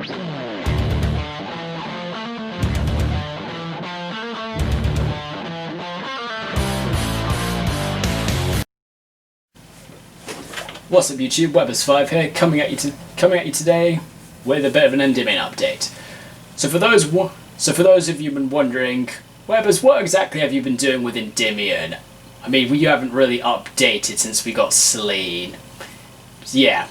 What's up YouTube, Webbers5 here, coming at you today with a bit of an Endymion update. So for those of you who've been wondering, Webbers, what exactly have you been doing with Endymion? I mean, we haven't really updated since we got Slain. Yeah.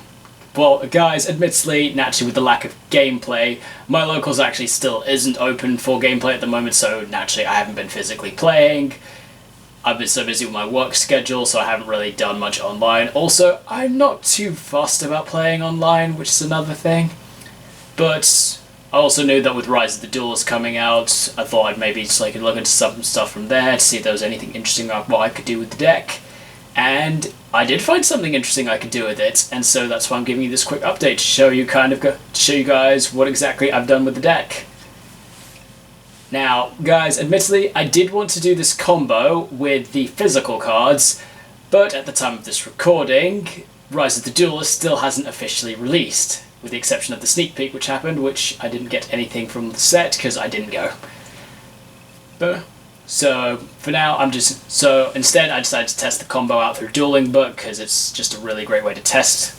Well, guys, admittedly, naturally with the lack of gameplay, my locals actually still isn't open for gameplay at the moment, so naturally I haven't been physically playing. I've been so busy with my work schedule, so I haven't really done much online. Also, I'm not too fussed about playing online, which is another thing. But I also knew that with Rise of the Duelists coming out, I thought I'd maybe just look into some stuff from there to see if there was anything interesting about what I could do with the deck. And I did find something interesting I could do with it, and so that's why I'm giving you this quick update to show you guys what exactly I've done with the deck. Now, guys, admittedly, I did want to do this combo with the physical cards, but at the time of this recording, Rise of the Duelists still hasn't officially released, with the exception of the sneak peek which happened, which I didn't get anything from the set because I didn't go. So, for now, instead I decided to test the combo out through Dueling Book, because it's just a really great way to test.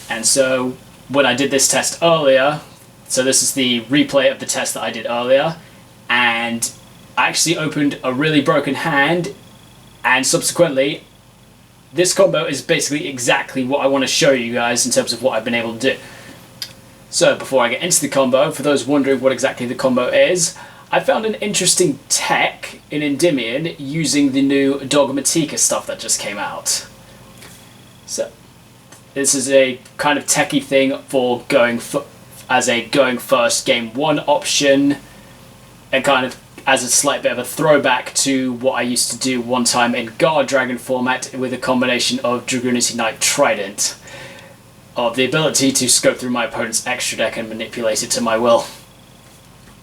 And so, when I did this test earlier, so this is the replay of the test that I did earlier, and I actually opened a really broken hand, and subsequently this combo is basically exactly what I want to show you guys in terms of what I've been able to do. So before I get into the combo, for those wondering what exactly the combo is, I found an interesting tech in Endymion using the new Dogmatika stuff that just came out. So this is a kind of techie thing for going first game 1 option, and kind of as a slight bit of a throwback to what I used to do one time in Guard Dragon format with a combination of Dragoonity Knight Trident, of the ability to scope through my opponent's extra deck and manipulate it to my will.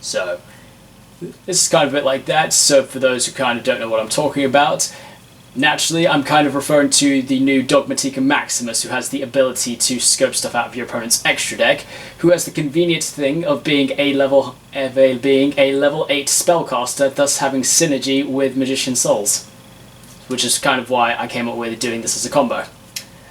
So this is kind of a bit like that. So for those who kind of don't know what I'm talking about, naturally I'm kind of referring to the new Dogmatika Maximus, who has the ability to scope stuff out of your opponent's extra deck, who has the convenient thing of being a level 8 spellcaster, thus having synergy with Magician's Souls, which is kind of why I came up with doing this as a combo.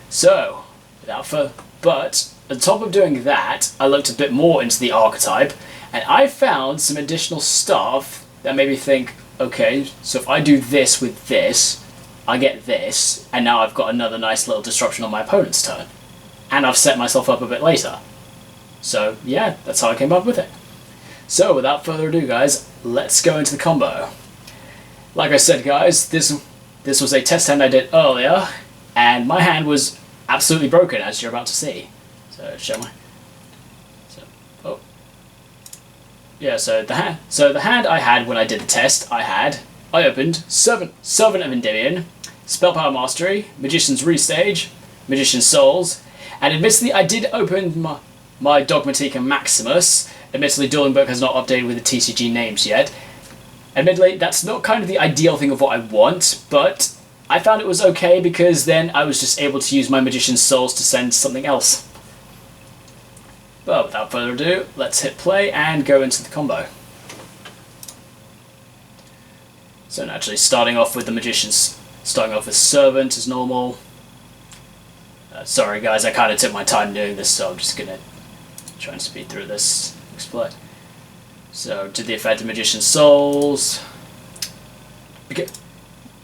So, but on top of doing that, I looked a bit more into the archetype, and I found some additional stuff that made me think, okay, so if I do this with this, I get this, and now I've got another nice little disruption on my opponent's turn. And I've set myself up a bit later. So yeah, that's how I came up with it. So without further ado guys, let's go into the combo. Like I said guys, this was a test hand I did earlier, and my hand was absolutely broken, as you're about to see. So show my... So the hand I had when I did the test, I opened Servant of Endymion, Spell Power Mastery, Magician's Restage, Magician's Souls, and admittedly I did open my Dogmatika Maximus. Admittedly Dueling Book has not updated with the TCG names yet. Admittedly that's not kind of the ideal thing of what I want, but I found it was okay because then I was just able to use my Magician's Souls to send something else. But without further ado, let's hit play and go into the combo. So naturally, starting off with Servant as normal. Sorry guys, I kind of took my time doing this, so I'm just going to try and speed through this. Explain. So, did the effect of Magician's Souls.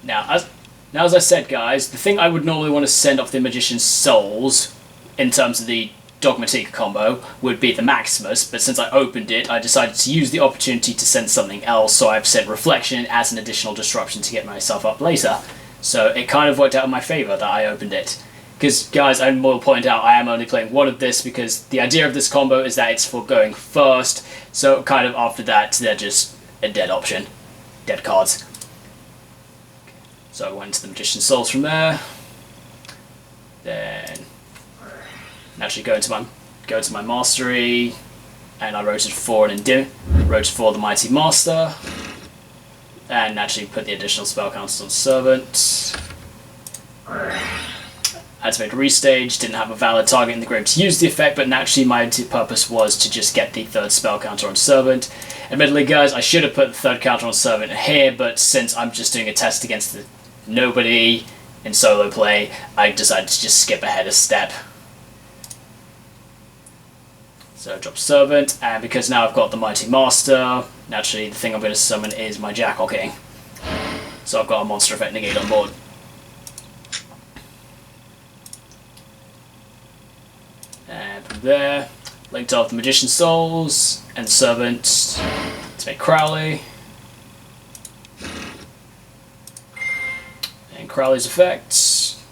Now, as I said guys, the thing I would normally want to send off the Magician's Souls, in terms of the Dogmatika combo, would be the Maximus, but since I opened it, I decided to use the opportunity to send something else, so I've sent Reflection as an additional disruption to get myself up later. So it kind of worked out in my favour that I opened it. Because, guys, I will point out, I am only playing one of this, because the idea of this combo is that it's for going first, so kind of after that, they're just a dead option. Dead cards. So I went to the Magician's Souls from there. Then naturally go to my mastery, and I rotated 4 and rotated 4 the Mighty Master, and naturally put the additional spell counters on Servant. activate restage, didn't have a valid target in the grave to use the effect, but naturally my purpose was to just get the third spell counter on Servant. Admittedly, guys, I should have put the third counter on Servant here, but since I'm just doing a test against nobody in solo play, I decided to just skip ahead a step. So I drop Servant, and because now I've got the Mighty Master, naturally the thing I'm going to summon is my Jackal King. So I've got a monster effect negate on board. And from there, linked off the Magician's Souls and Servant to make Crowley. And Crowley's effects.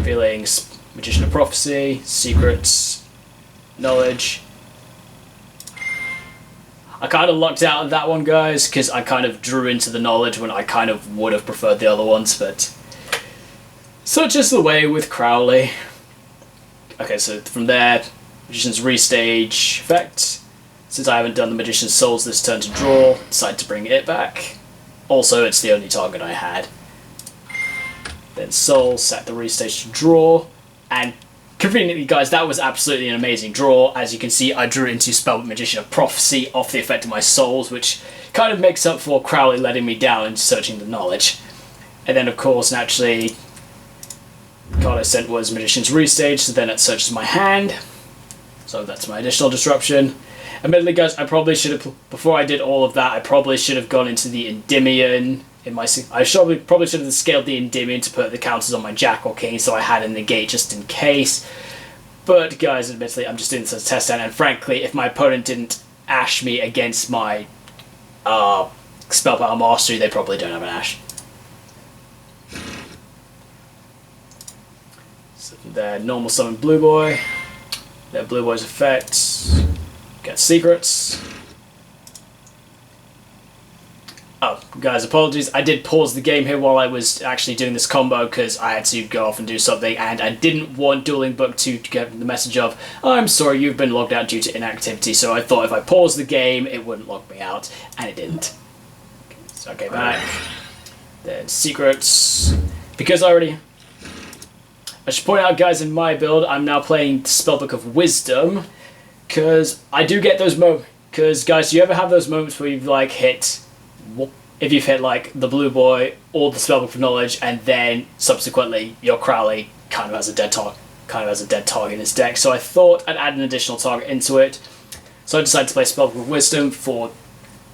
Feeling Magician of Prophecy, Secrets, Knowledge. I kind of lucked out of that one, guys, because I kind of drew into the Knowledge when I kind of would have preferred the other ones, but such is the way with Crowley. Okay, so from there, Magician's Restage effect. Since I haven't done the Magician's Souls this turn to draw, decided to bring it back. Also, it's the only target I had. Then Soul, sack the Restage to draw. And conveniently, guys, that was absolutely an amazing draw. As you can see, I drew into Spellbook Magician of Prophecy off the effect of my Souls, which kind of makes up for Crowley letting me down and searching the Knowledge. And then, of course, naturally, the card I sent was Magician's Restage, so then it searches my hand. So that's my additional disruption. Admittedly, guys, I probably should have, before I did all of that, I probably should have gone into the Endymion. I probably should have scaled the Endymion to put the counters on my Jackal King so I had a negate just in case. But guys, admittedly, I'm just doing this as a test stand, and frankly, if my opponent didn't ash me against my Spell Power Mastery, they probably don't have an ash. So from there, normal summon Blue Boy. Then Blue Boy's effects. Get Secrets. Oh, guys, apologies. I did pause the game here while I was actually doing this combo because I had to go off and do something, and I didn't want Dueling Book to get the message of, I'm sorry, you've been logged out due to inactivity, so I thought if I paused the game, it wouldn't log me out, and it didn't. So I came back. Then Secrets. Because I should point out, guys, in my build, I'm now playing Spellbook of Wisdom, because I do get those moments. Because, guys, do you ever have those moments where you've, like, if you've hit like the Blue Boy or the Spellbook of Knowledge, and then subsequently your Crowley kind of has a dead target in his deck. So I thought I'd add an additional target into it. So I decided to play Spellbook of Wisdom for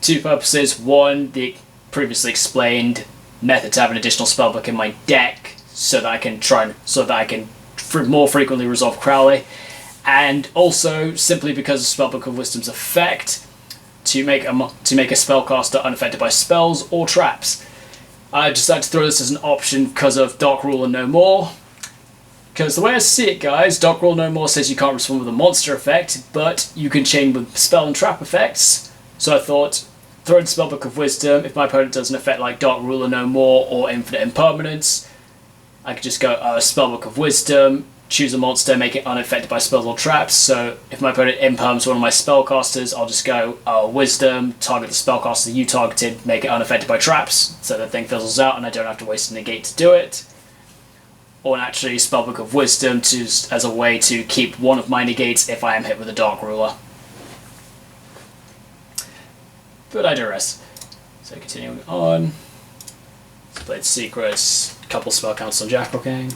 two purposes. One, the previously explained method to have an additional spellbook in my deck, so that I can more frequently resolve Crowley, and also simply because of Spellbook of Wisdom's effect, to make a spellcaster unaffected by spells or traps. I decided to throw this as an option because of Dark Ruler No More. Because the way I see it, guys, Dark Ruler No More says you can't respond with a monster effect, but you can chain with spell and trap effects. So I thought, throw in Spellbook of Wisdom. If my opponent does an effect like Dark Ruler No More or Infinite Impermanence, I could just go Spellbook of Wisdom, choose a monster, make it unaffected by spells or traps. So if my opponent imperms one of my spellcasters, I'll just go Wisdom, target the spellcaster you targeted, make it unaffected by traps, so the thing fizzles out and I don't have to waste a negate to do it. Or naturally Spellbook of Wisdom as a way to keep one of my negates if I am hit with a Dark Ruler. But I digress. So continuing on. Played Secrets, couple spell counts on Jackal King.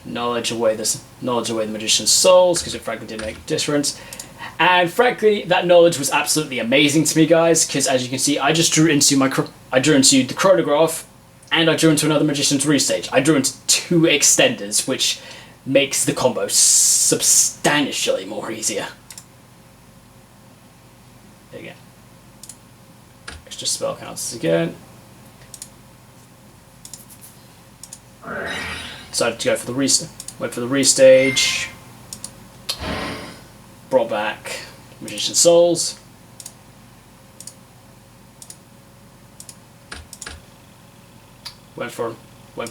Knowledge away the Magician's Souls, because it frankly didn't make a difference. And frankly, that knowledge was absolutely amazing to me, guys, because as you can see, I just drew into the Chronograph, and I drew into another Magician's Restage. I drew into two extenders, which makes the combo substantially more easier. There you go. Extra spell counts again. Decided to go for the went for the restage. Brought back Magician's Souls. Went for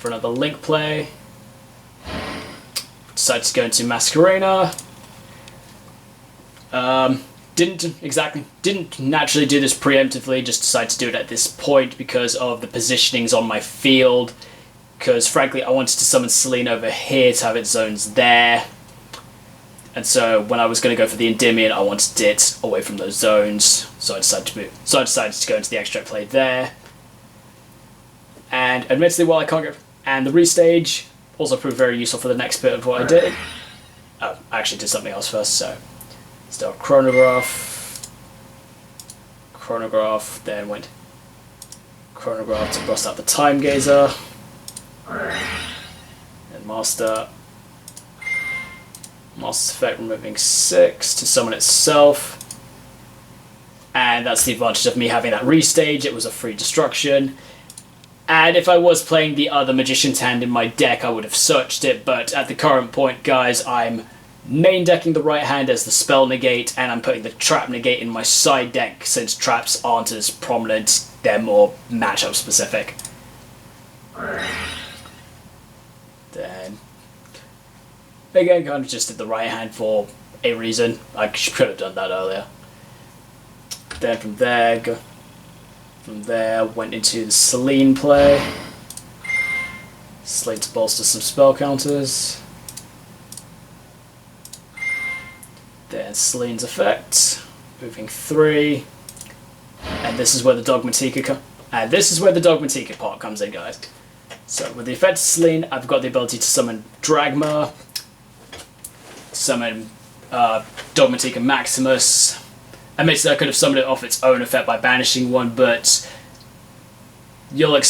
another link play. Decided to go into Masquerena. didn't naturally do this preemptively, just decided to do it at this point because of the positionings on my field, because frankly I wanted to summon Selene over here to have its zones there, and so when I was going to go for the Endymion I wanted it away from those zones, so I decided to move. So I decided to go into the extract play there, and admittedly while I can't get... and the restage also proved very useful for the next bit of what I did. Oh, I actually did something else first, so start chronograph, then went chronograph to bust out the time gazer, and master's effect removing 6 to summon itself, and that's the advantage of me having that restage. It was a free destruction, and if I was playing the other Magician's Hand in my deck I would have searched it, but at the current point guys I'm main decking the right hand as the spell negate, and I'm putting the trap negate in my side deck since traps aren't as prominent, they're more matchup specific. Then again, kind of just did the right hand for a reason. I could have done that earlier. Then from there went into the Selene play. Selene to bolster some spell counters. Then Selene's effect, moving 3, and this is where the Dogmatika part comes in, guys. So with the effect of Selene, I've got the ability to summon Dragma, summon Dogmatika Maximus. Admittedly, I could have summoned it off its own effect by banishing one, but you'll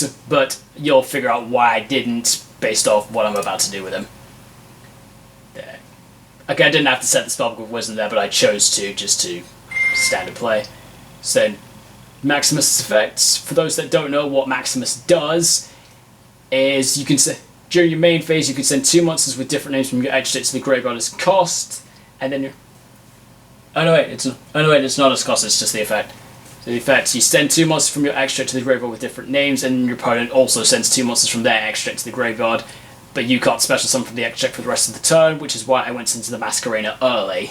figure out why I didn't based off what I'm about to do with him. There. Okay, I didn't have to set the spellbook of Wisdom there, but I chose to, just to standard play. So then, Maximus' effects. For those that don't know what Maximus does, is you can during your main phase you can send 2 monsters with different names from your edge state to the graveyard as cost, and then it's not as cost, it's just the effect. So the effect, you send 2 monsters from your extract to the graveyard with different names, and your opponent also sends 2 monsters from their extract to the graveyard, but you can't special summon from the extract for the rest of the turn, which is why I went into the Masquerena early.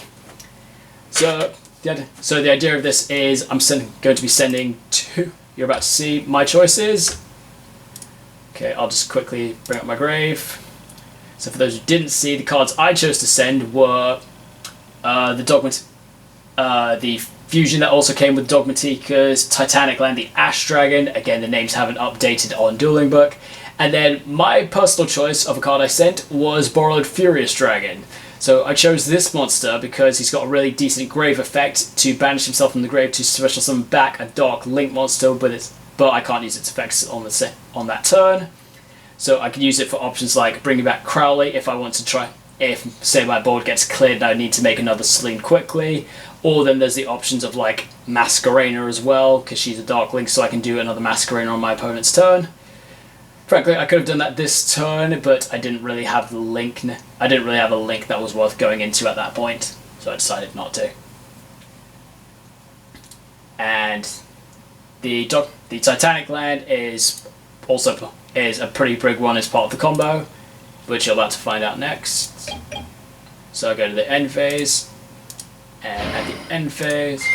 So the idea of this is I'm going to be sending 2. You're about to see my choices. Okay, I'll just quickly bring up my grave. So for those who didn't see, the cards I chose to send were the fusion that also came with Dogmatika's Titanic Land, the Ash Dragon. Again, the names haven't updated on Dueling Book. And then my personal choice of a card I sent was Borrowed Furious Dragon. So I chose this monster because he's got a really decent grave effect to banish himself from the grave to special summon back a Dark Link monster, but I can't use its effects on that turn. So I can use it for options like bringing back Crowley if I want to try, if say my board gets cleared and I need to make another Selene quickly, or then there's the options of like Masquerena as well, because she's a Dark Link, so I can do another Masquerena on my opponent's turn. Frankly, I could have done that this turn, but I didn't really have the link. I didn't really have a link that was worth going into at that point, so I decided not to. And the Titanic Land is a pretty big one as part of the combo, which you're about to find out next. So I go to the end phase, and at the end phase,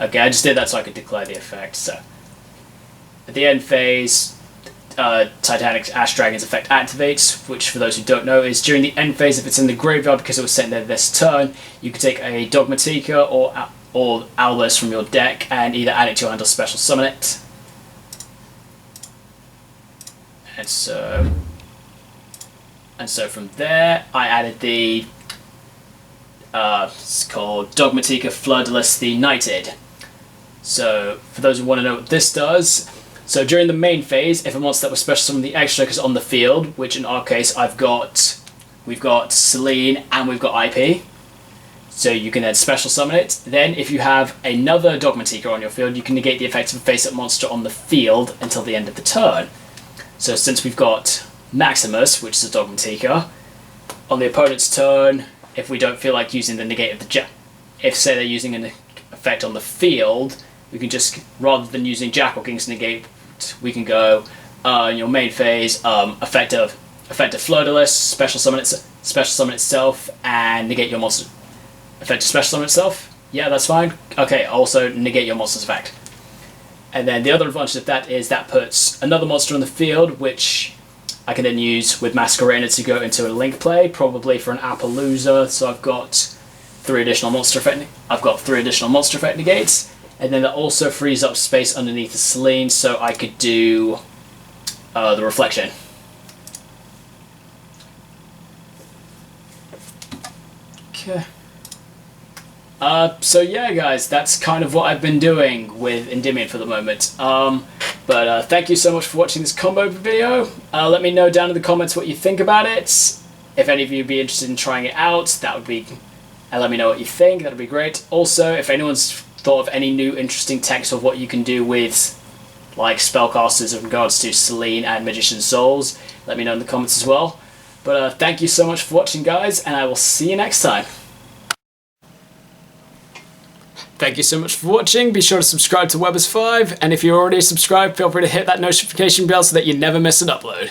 okay, I just did that so I could declare the effect. So at the end phase, Titanic's Ash Dragon's effect activates, which for those who don't know is during the end phase, if it's in the graveyard because it was sent there this turn, you can take a Dogmatika or Owless from your deck and either add it to your hand or special summon it. And so from there, I added the it's called Dogmatika Fleur-de-Lis the Knighted. So for those who want to know what this does, so during the main phase, if a monster that was special summoned the extra is on the field, which in our case we've got Selene and we've got IP, so you can then special summon it. Then if you have another Dogmatika on your field, you can negate the effects of a face-up monster on the field until the end of the turn. So since we've got Maximus, which is a Dogmatika, on the opponent's turn, if we don't feel like using the negate of the if say they're using an effect on the field, we can just, rather than using Jack or King's negate, we can go in your main phase, effect of Fleur-de-Lis, special summon itself, and negate your monster. Effect of special summon itself, Yeah, that's fine. Okay, also negate your monster's effect. And then the other advantage of that is that puts another monster on the field, which I can then use with Masquerader to go into a link play, probably for an Appaloosa. So I've got 3 additional monster effect. I've got 3 additional monster effect negates, and then that also frees up space underneath the Selene, so I could do the Reflection. Okay. So yeah, guys, that's kind of what I've been doing with Endymion for the moment. But thank you so much for watching this combo video. Let me know down in the comments what you think about it. If any of you would be interested in trying it out, that would be... And let me know what you think, that would be great. Also, if anyone's thought of any new interesting text of what you can do with like spellcasters in regards to Selene and Magician's Souls, let me know in the comments as well. But thank you so much for watching, guys, and I will see you next time. Thank you so much for watching. Be sure to subscribe to Webbers5, and if you're already subscribed, feel free to hit that notification bell so that you never miss an upload.